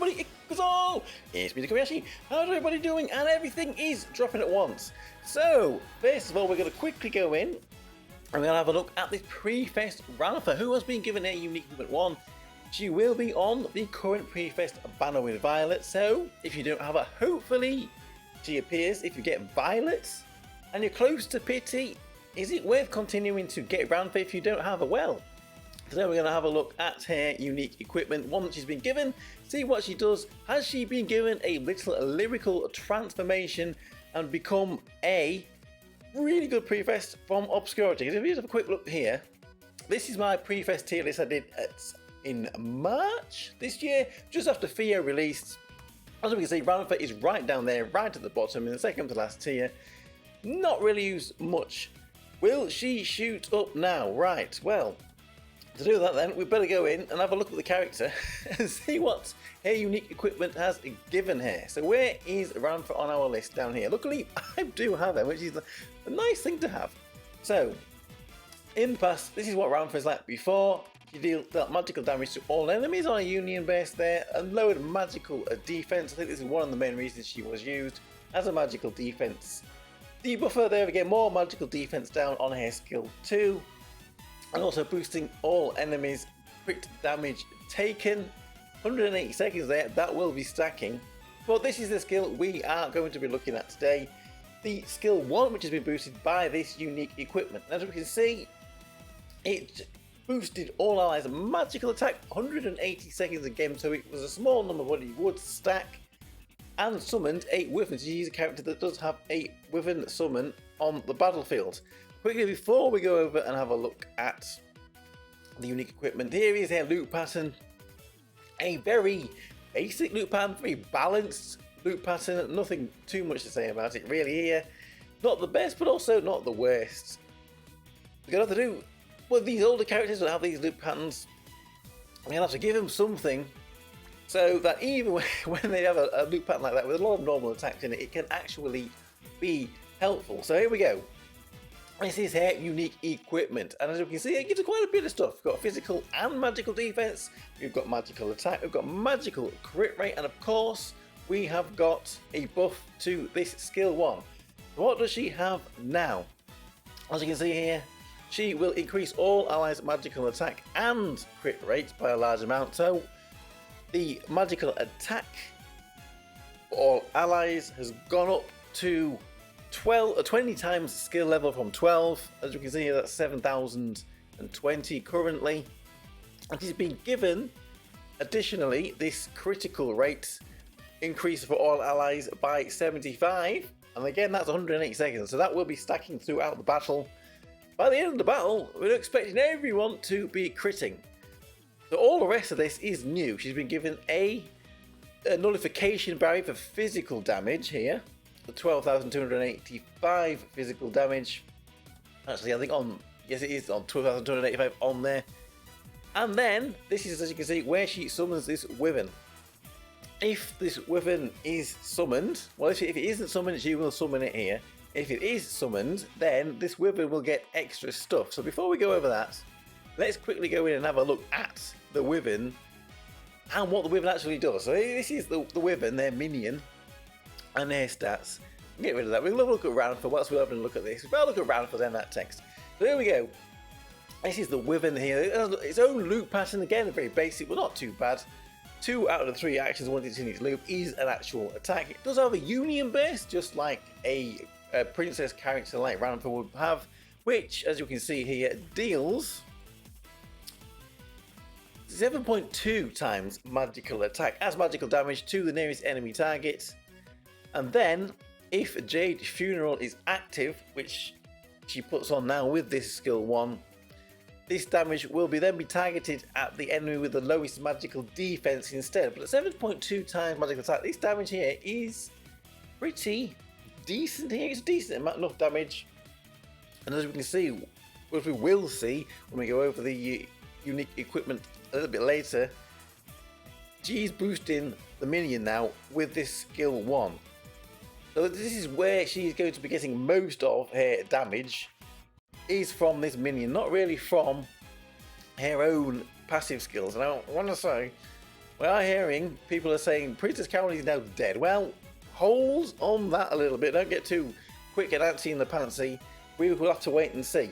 everybody, it's all! It's me, Tokkuri Yashi. How's everybody doing? And everything is dropping at once. So, first of all, we're going to quickly go in and we're going to have a look at this Prifest Ranpha, who has been given a unique movement 1. She will be on the current Prifest banner with Violet, so if you don't have her, hopefully she appears. If you get Violet and you're close to Pity, is it worth continuing to get Ranpha if you don't have her? Well, today we're going to have a look at her unique equipment, one that she's been given, see what she does. Has she been given a little lyrical transformation and become a really good Prifest from Obscurity? If you just have a quick look here, this is my Prifest tier list I did in March this year, just after Theo released. As we can see, Ranpha is right down there, right at the bottom in the second to last tier. Not really used much. Will she shoot up now? Right, well, to do that then, we better go in and have a look at the character and see what her unique equipment has given her. So where is Ranpha on our list down here? Luckily, I do have her, which is a nice thing to have. So, in the past, this is what Ranpha is like before. She dealt magical damage to all enemies on a union base there and lowered magical defense. I think this is one of the main reasons she was used as a magical defense debuffer. There again, more magical defense down on her skill 2. And also boosting all enemies crit damage taken. 180 seconds there, that will be stacking. But this is the skill we are going to be looking at today. The skill 1, which has been boosted by this unique equipment. As we can see, it boosted all allies magical attack 180 seconds again, so it was a small number what it would stack, and summoned a Wyvern. So she's a character that does have a Wyvern summon on the battlefield. Quickly, before we go over and have a look at the unique equipment, here is her loot pattern. A very basic loot pattern, very balanced loot pattern, nothing too much to say about it really here. Not the best, but also not the worst. We're going to have to do, well, these older characters will have these loot patterns. We're going to have to give them something so that even when they have a loot pattern like that with a lot of normal attacks in it, it can actually be helpful. So here we go. This is her unique equipment, and as you can see, it gives her quite a bit of stuff. We've got physical and magical defense, we've got magical attack, we've got magical crit rate, and of course, we have got a buff to this skill 1. What does she have now? As you can see here, she will increase all allies' magical attack and crit rates by a large amount. So, the magical attack for all allies has gone up to 20 times skill level from 12. As you can see here, that's 7,020 currently. And she's been given, additionally, this critical rate increase for all allies by 75. And again, that's 180 seconds. So that will be stacking throughout the battle. By the end of the battle, we're expecting everyone to be critting. So all the rest of this is new. She's been given a nullification barrier for physical damage here. 12,285 physical damage. Actually, I think yes it is on 12,285 on there. And then, this is, as you can see, where she summons this Wyvern. If this Wyvern is summoned, well, if it isn't summoned, she will summon it here. If it is summoned, then this Wyvern will get extra stuff. So before we go over that, let's quickly go in and have a look at the Wyvern and what the Wyvern actually does. So this is the Wyvern, their minion, and their stats. Get rid of that. We'll have a look at Ranpha. Once we'll have a look at this, we'll look at Ranpha then that text. So here we go. This is the Wyvern here. It has its own loop pattern, again very basic, but not too bad. 2 out of the 3 actions once it's in its loop is an actual attack. It does have a union base, just like a princess character like Ranpha would have, which, as you can see here, deals 7.2 times magical attack as magical damage to the nearest enemy target. And then, if Jade Funeral is active, which she puts on now with this skill 1, this damage will then be targeted at the enemy with the lowest magical defense instead. But at 7.2 times magical attack, this damage here is pretty decent here. It's decent enough damage. And as we can see, as we will see when we go over the unique equipment a little bit later, she's boosting the minion now with this skill 1. So this is where she's going to be getting most of her damage, is from this minion, not really from her own passive skills. And I want to say, We are hearing people are saying Princess Carol is now dead. Well, hold on that a little bit. Don't get too quick and antsy in the pantsy. We will have to wait and see.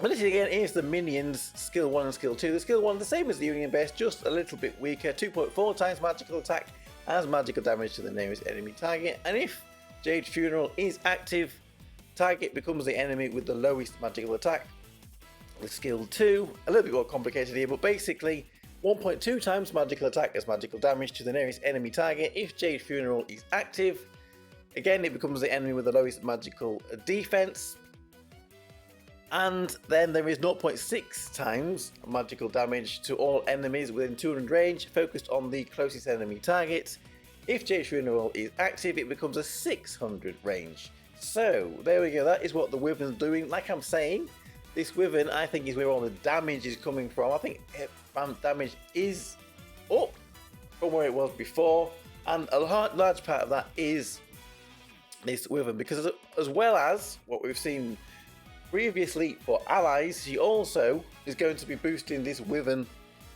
But this again is the minions skill 1 and skill 2. The skill 1 the same as the Union Best, just a little bit weaker. 2.4 times magical attack as magical damage to the nearest enemy target. And if Jade Funeral is active, target becomes the enemy with the lowest magical attack. The skill 2, a little bit more complicated here, but basically 1.2 times magical attack as magical damage to the nearest enemy target. If Jade Funeral is active, again it becomes the enemy with the lowest magical defense. And then there is 0.6 times magical damage to all enemies within 200 range, focused on the closest enemy target. If Jade Funeral is active, it becomes a 600 range. So there we go, that is what the Wyvern's doing. Like I'm saying, this Wyvern I think is where all the damage is coming from. I think damage is up from where it was before, and a large part of that is this Wyvern, because as well as what we've seen previously for allies, she also is going to be boosting this Wyvern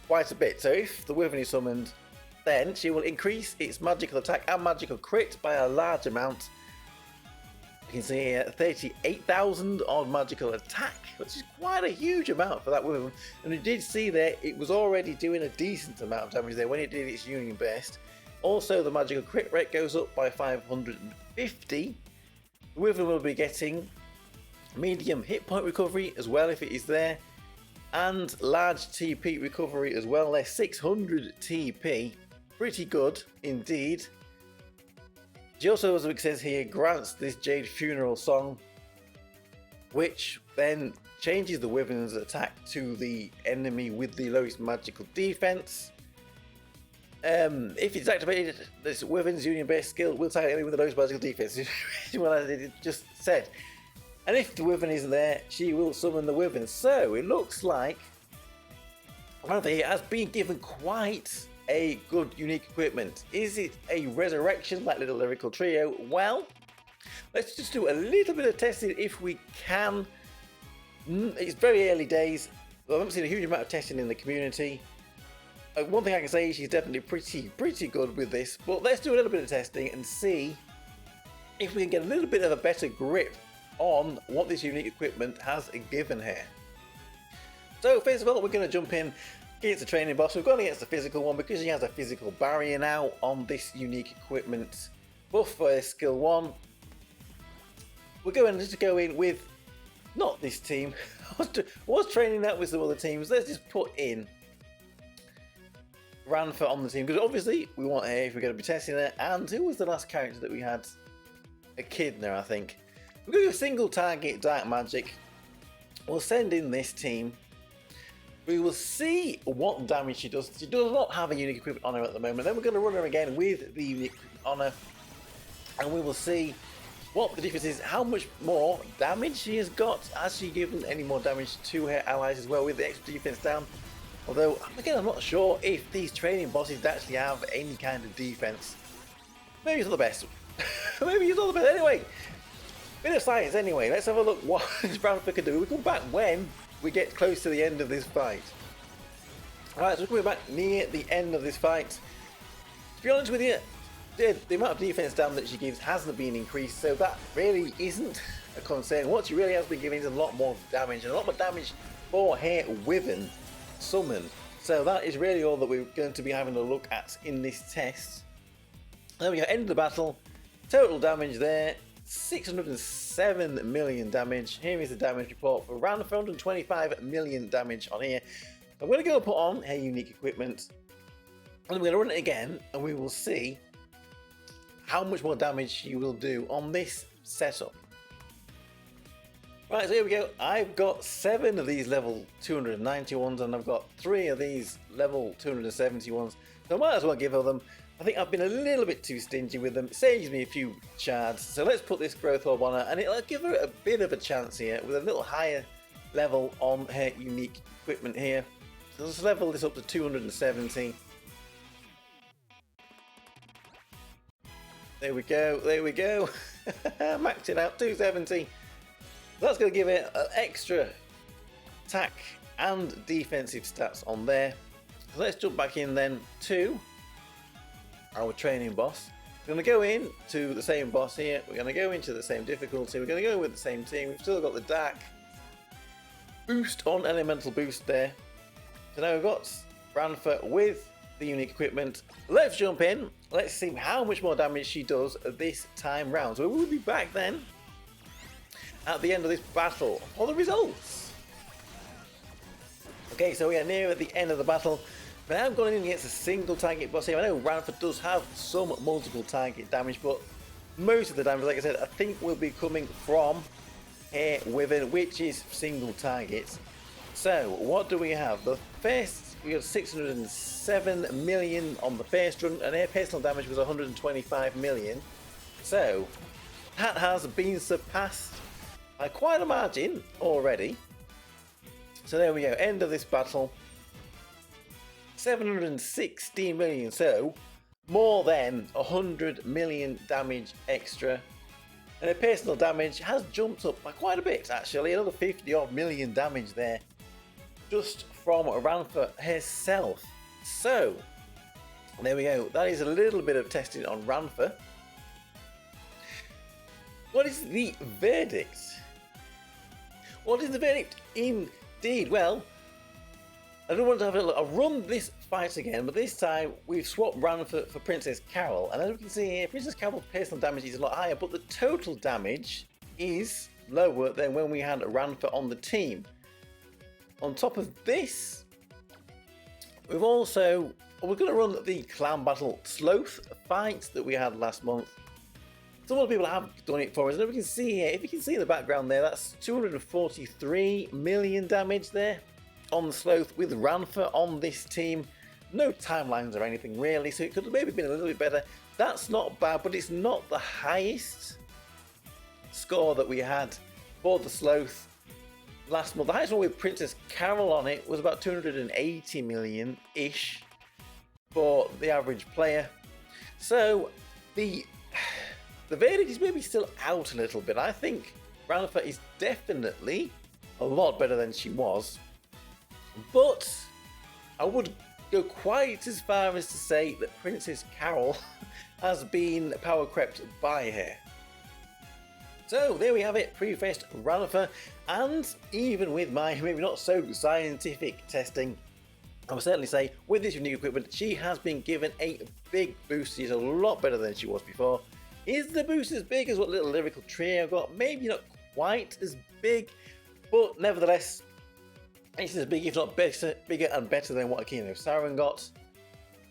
quite a bit. So if the Wyvern is summoned, then she will increase its magical attack and magical crit by a large amount. You can see here 38,000 on magical attack, which is quite a huge amount for that Wyvern. And you did see there, it was already doing a decent amount of damage there when it did its Union Best. Also, the magical crit rate goes up by 550. The Wyvern will be getting medium hit point recovery as well if it is there, and large TP recovery as well. They're 600 TP, pretty good indeed. She also, as it says here, grants this Jade Funeral song, which then changes the Wyvern's attack to the enemy with the lowest magical defense. If it's activated, this Wyvern's Union Base skill will target enemy with the lowest magical defense, well, as it just said. And if the Wyvern isn't there, she will summon the Wyvern. So it looks like Ranpha here has been given quite a good unique equipment. Is it a resurrection like Little Lyrical Trio? Well, let's just do a little bit of testing if we can. It's very early days. I haven't seen a huge amount of testing in the community. One thing I can say is she's definitely pretty good with this. But let's do a little bit of testing and see if we can get a little bit of a better grip on what this unique equipment has given her. So first of all, we're going to jump in against the training boss. We've gone against the physical one because she has a physical barrier now on this unique equipment buff for skill 1. We're going to go in with not this team. I was training that with some other teams. Let's just put in Ranpha on the team, because obviously we want her if we're going to be testing her. And who was the last character that we had? Echidna, I think. We're going to do a single target dark magic. We'll send in this team. We will see what damage she does. She does not have a unique equipment on her at the moment. Then we're going to run her again with the unique equipment on her, and we will see what the difference is, how much more damage she has got. Has she given any more damage to her allies as well with the extra defense down? Although, again, I'm not sure if these training bosses actually have any kind of defense. Maybe it's not the best. Maybe it's not the best. Anyway, bit of science anyway. Let's have a look what Ranpha can do. We'll come back when we get close to the end of this fight. Alright, so we're coming back near the end of this fight. To be honest with you, the amount of defense down that she gives hasn't been increased, so that really isn't a concern. What she really has been giving is a lot more damage, and a lot more damage for her Wyvern summon. So that is really all that we're going to be having a look at in this test. There we go, end of the battle. Total damage there, 607 million damage. Here is the damage report for Ranpha, 125 million damage on here. I'm going to go put on her unique equipment, and I'm going to run it again, and we will see how much more damage she will do on this setup. Right, so here we go. I've got 7 of these level 290 ones, and I've got 3 of these level 270 ones. So I might as well give her them. I think I've been a little bit too stingy with them. It saves me a few shards. So let's put this growth orb on her, and it'll give her a bit of a chance here with a little higher level on her unique equipment here. So let's level this up to 270. There we go, there we go. Maxed it out, 270. That's going to give it an extra attack and defensive stats on there. So let's jump back in then to our training boss. We're going to go in to the same boss here. We're going to go into the same difficulty. We're going to go with the same team. We've still got the dark boost on elemental boost there. So now we've got Ranpha with the unique equipment. Let's jump in. Let's see how much more damage she does this time round. So we'll be back then at the end of this battle for the results. Okay, so we are near at the end of the battle. But I'm going in against a single target boss here. I know Ranpha does have some multiple target damage, but most of the damage, like I said, I think will be coming from here within, which is single targets. So what do we have? The first, we got 607 million on the first run, and her personal damage was 125 million. So that has been surpassed by quite a margin already. So there we go, end of this battle. 716 million, so more than 100 million damage extra. And her personal damage has jumped up by quite a bit, actually, another 50 odd million damage there, just from Ranpha herself. So, there we go, that is a little bit of testing on Ranpha. What is the verdict? What is the verdict indeed? Well, I don't want to have I'll run this fight again, but this time we've swapped Ranpha for Princess Carol, and as we can see here, Princess Carol's personal damage is a lot higher, but the total damage is lower than when we had Ranpha on the team. On top of this, we're going to run the clan battle sloth fight that we had last month. Some of the people have done it for us, and as we can see here, if you can see in the background there, that's 243 million damage there on the sloth with Ranpha on this team. No timelines or anything really, so it could have maybe been a little bit better. That's not bad, but it's not the highest score that we had for the sloth last month. The highest one with Princess Carol on it was about 280 million-ish for the average player. So the verdict is maybe still out a little bit. I think Ranpha is definitely a lot better than she was. But I would go quite as far as to say that Princess Carol has been power crept by her. So there we have it, Prifest Ranpha, and even with my maybe not so scientific testing, I would certainly say with this unique equipment, she has been given a big boost. She's a lot better than she was before. Is the boost as big as what little lyrical trio got? Maybe not quite as big, but nevertheless, it's as big, if not better, bigger and better than what Akino Siren got.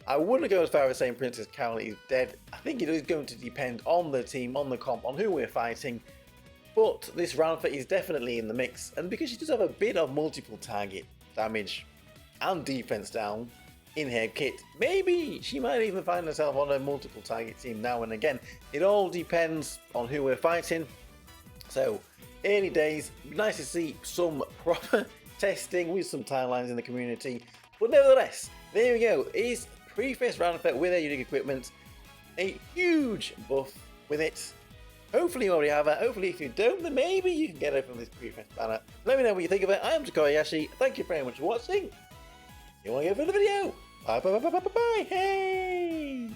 I wouldn't go as far as saying Princess Carol is dead. I think it is going to depend on the team, on the comp, on who we're fighting. But this Ranpha is definitely in the mix, and because she does have a bit of multiple target damage and defense down in her kit, maybe she might even find herself on a multiple target team now and again. It all depends on who we're fighting. So, early days, nice to see some proper testing with some timelines in the community, but nevertheless, there we go. Is Prifest Ranpha with their unique equipment a huge buff with it? Hopefully you already have her. Hopefully if you don't, then maybe you can get her from this Prifest banner. Let me know what you think of it. I am Tokkuri Yashi. Thank you very much for watching. You want to go for the video? Bye bye bye bye bye bye. Hey.